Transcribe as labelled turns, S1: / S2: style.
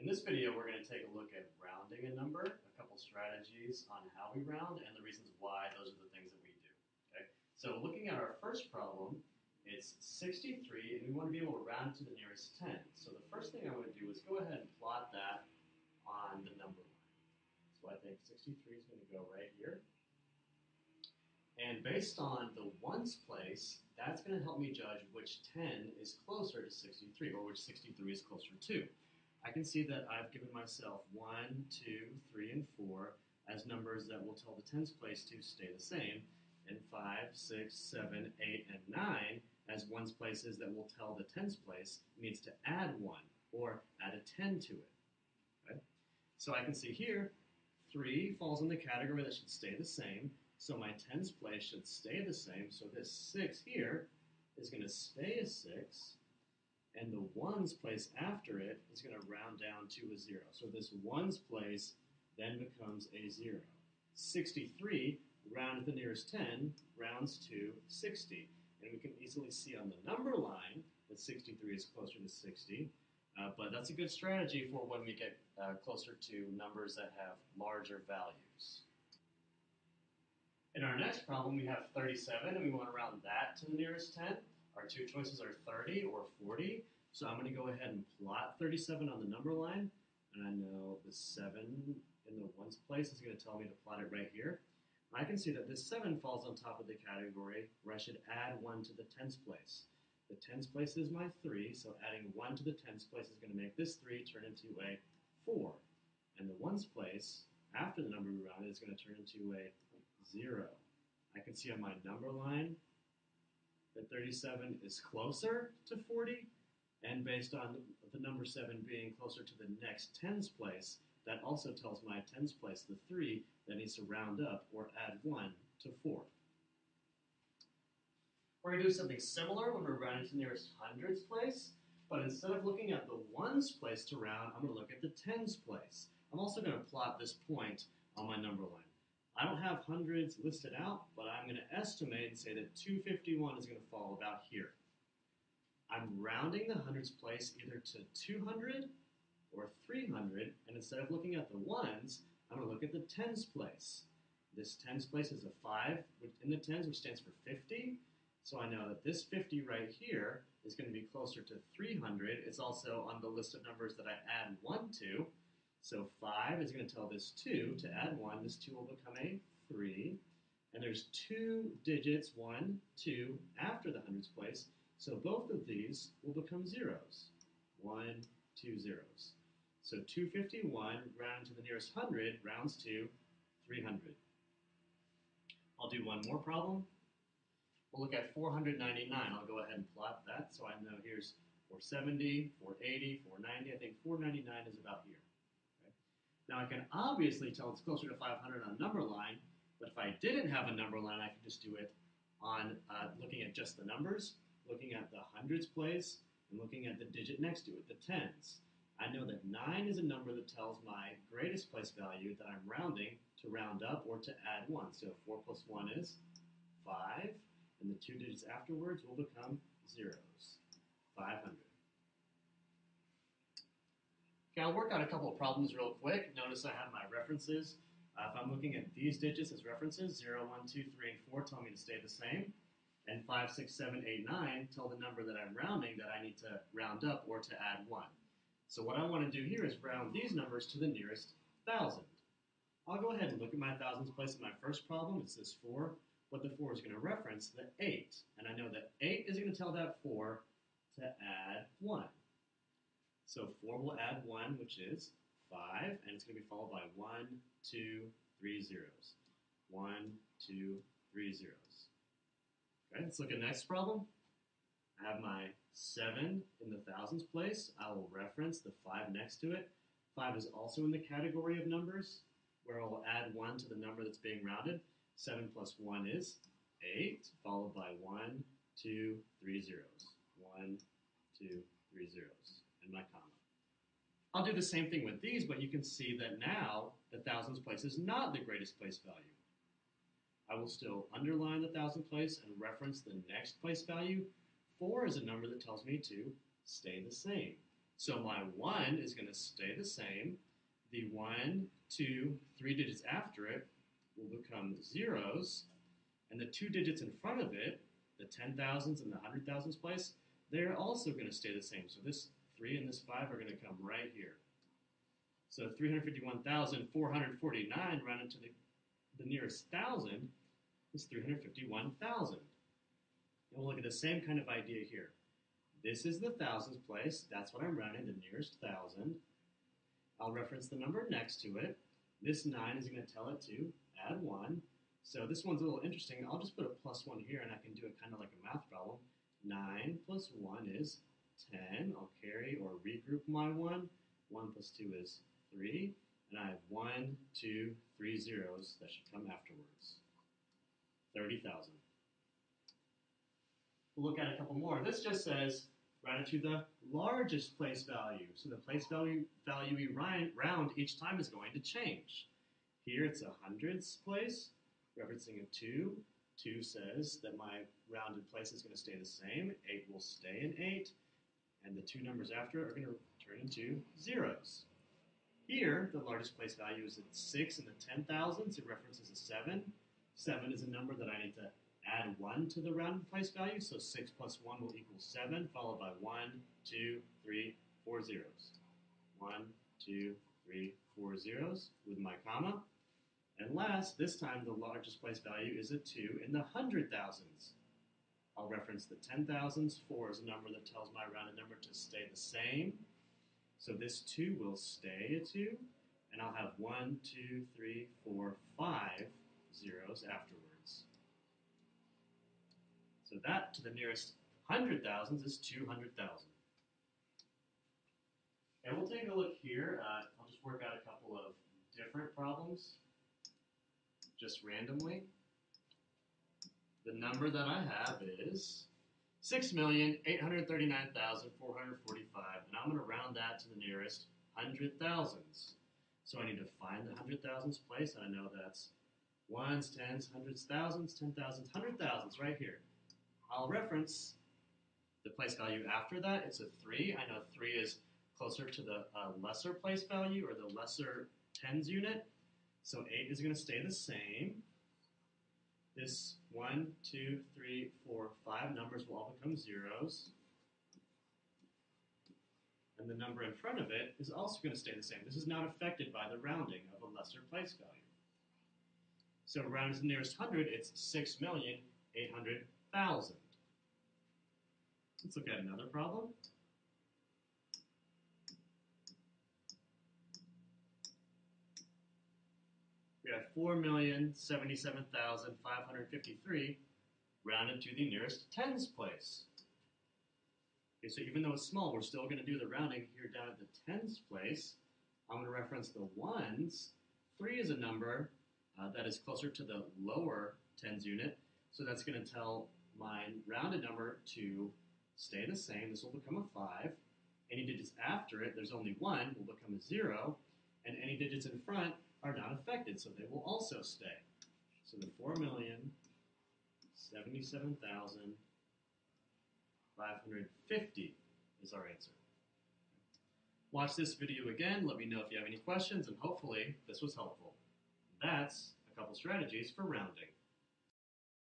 S1: In this video, we're going to take a look at rounding a number, a couple strategies on how we round, and the reasons why those are the things that we do. Okay? So looking at our first problem, it's 63, and we want to be able to round to the nearest 10. So the first thing I want to do is go ahead and plot that on the number line. So I think 63 is going to go right here. And based on the ones place, that's going to help me judge which 10 is closer to 63, or which 63 is closer to. I can see that I've given myself 1, 2, 3, and 4 as numbers that will tell the tens place to stay the same, and 5, 6, 7, 8, and 9 as ones places that will tell the tens place needs to add 1 or add a 10 to it. Okay? So I can see here 3 falls in the category that should stay the same, so my tens place should stay the same, so this 6 here is going to stay a 6, and the ones place after it is going to round down to a 0. So this ones place then becomes a 0. 63, round to the nearest 10, rounds to 60. And we can easily see on the number line that 63 is closer to 60. But that's a good strategy for when we get closer to numbers that have larger values. In our next problem, we have 37, and we want to round that to the nearest 10. Our two choices are 30 or 40, so I'm going to go ahead and plot 37 on the number line, and I know the 7 in the ones place is going to tell me to plot it right here. I can see that this 7 falls on top of the category where I should add 1 to the tens place. The tens place is my 3, so adding 1 to the tens place is going to make this 3 turn into a 4. And the ones place, after the number we rounded, is going to turn into a 0. I can see on my number line that 37 is closer to 40, and based on the number 7 being closer to the next tens place, that also tells my tens place, the 3, that needs to round up or add 1 to 4. We're going to do something similar when we're rounding to the nearest hundreds place, but instead of looking at the ones place to round, I'm going to look at the tens place. I'm also going to plot this point on my number line. I don't have hundreds listed out, but I'm going to estimate and say that 251 is going to fall about here. I'm rounding the hundreds place either to 200 or 300, and instead of looking at the ones, I'm going to look at the tens place. This tens place is a 5 in the tens, which stands for 50, so I know that this 50 right here is going to be closer to 300. It's also on the list of numbers that I add 1 to. So 5 is going to tell this 2 to add 1. This 2 will become a 3. And there's 2 digits, 1, 2, after the hundreds place. So both of these will become zeros. 1, 2 zeros. So 251, round to the nearest 100, rounds to 300. I'll do one more problem. We'll look at 499. I'll go ahead and plot that. So I know here's 470, 480, 490. I think 499 is about here. Now I can obviously tell it's closer to 500 on a number line, but if I didn't have a number line, I could just do it on looking at just the numbers, looking at the hundreds place, and looking at the digit next to it, the tens. I know that 9 is a number that tells my greatest place value that I'm rounding to round up or to add 1. So 4 plus 1 is 5, and the 2 digits afterwards will become zeros, 500. Okay, I'll work out a couple of problems real quick. Notice I have my references. If I'm looking at these digits as references, 0, 1, 2, 3, and 4 tell me to stay the same. And 5, 6, 7, 8, 9 tell the number that I'm rounding that I need to round up or to add 1. So what I want to do here is round these numbers to the nearest 1,000. I'll go ahead and look at my thousands place in my first problem. It's this 4. What the 4 is going to reference, the 8. And I know that 8 is going to tell that 4 to add 1. So 4 will add 1, which is 5, and it's going to be followed by 1, 2, 3 zeros. 1, 2, 3 zeros. Okay, let's look at the next problem. I have my 7 in the thousands place. I will reference the 5 next to it. 5 is also in the category of numbers, where I will add 1 to the number that's being rounded. 7 plus 1 is 8, followed by 1, 2, 3 zeros. 1, 2, 3 zeros. And my comma. I'll do the same thing with these, but you can see that now the thousands place is not the greatest place value. I will still underline the thousand place and reference the next place value. 4 is a number that tells me to stay the same. So my 1 is going to stay the same. The 1, 2, 3 digits after it will become zeros, and the 2 digits in front of it, the 10,000s and the 100,000s place, they're also going to stay the same. So this 3 and this 5 are going to come right here. So 351,449 rounded to the nearest thousand is 351,000. And we'll look at the same kind of idea here. This is the thousands place. That's what I'm rounding, the nearest thousand. I'll reference the number next to it. This 9 is going to tell it to add 1. So this one's a little interesting. I'll just put a plus 1 here, and I can do it kind of like a math problem. 9 plus 1 is 10. I'll carry or regroup my 1. 1 plus 2 is 3. And I have 1, 2, 3 zeros that should come afterwards. 30,000. We'll look at a couple more. This just says round it to the largest place value. So the place value we round each time is going to change. Here it's a hundreds place, referencing a 2. 2 says that my rounded place is going to stay the same. 8 will stay in 8. And the 2 numbers after it are going to turn into zeros. Here, the largest place value is at 6 in the 10,000s. It references a 7. 7 is a number that I need to add 1 to the rounded place value. So 6 plus 1 will equal 7, followed by 1, 2, 3, 4 zeros. 1, 2, 3, 4 zeros with my comma. And last, this time the largest place value is a 2 in the 100,000s. I'll reference the 10,000s. 4 is a number that tells my rounded number to stay the same. So this 2 will stay a 2, and I'll have 1, 2, 3, 4, 5 zeros afterwards. So that to the nearest 100,000s is 200,000. And we'll take a look here. I'll just work out a couple of different problems, just randomly. The number that I have is 6,839,445, and I'm going to round that to the nearest 100,000s. So I need to find the 100,000s place, and I know that's ones, tens, hundreds, thousands, 10,000s, 100,000s right here. I'll reference the place value after that. It's a 3. I know 3 is closer to the lesser place value or the lesser tens unit. So 8 is going to stay the same. This 1, 2, 3, 4, 5 numbers will all become zeros. And the number in front of it is also going to stay the same. This is not affected by the rounding of a lesser place value. So rounded to the nearest 100, it's 6,800,000. Let's look at another problem. We have 4,077,553 rounded to the nearest tens place. Okay, so even though it's small, we're still going to do the rounding here down at the tens place. I'm going to reference the ones. 3 is a number that is closer to the lower tens unit, so that's going to tell my rounded number to stay the same. This will become a 5. Any digits after it, there's only 1, will become a 0, and any digits in front are not affected, so they will also stay. So the 4,077,550 is our answer. Watch this video again. Let me know if you have any questions, and hopefully this was helpful. That's a couple strategies for rounding.